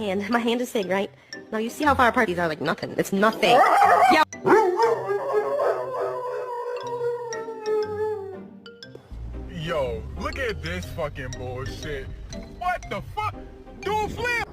hand. My hand is big, right? Now you see how far apart these are, like nothing. It's nothing. Yeah. Yo, look at this fucking bullshit. What the fuck? Dude, flip!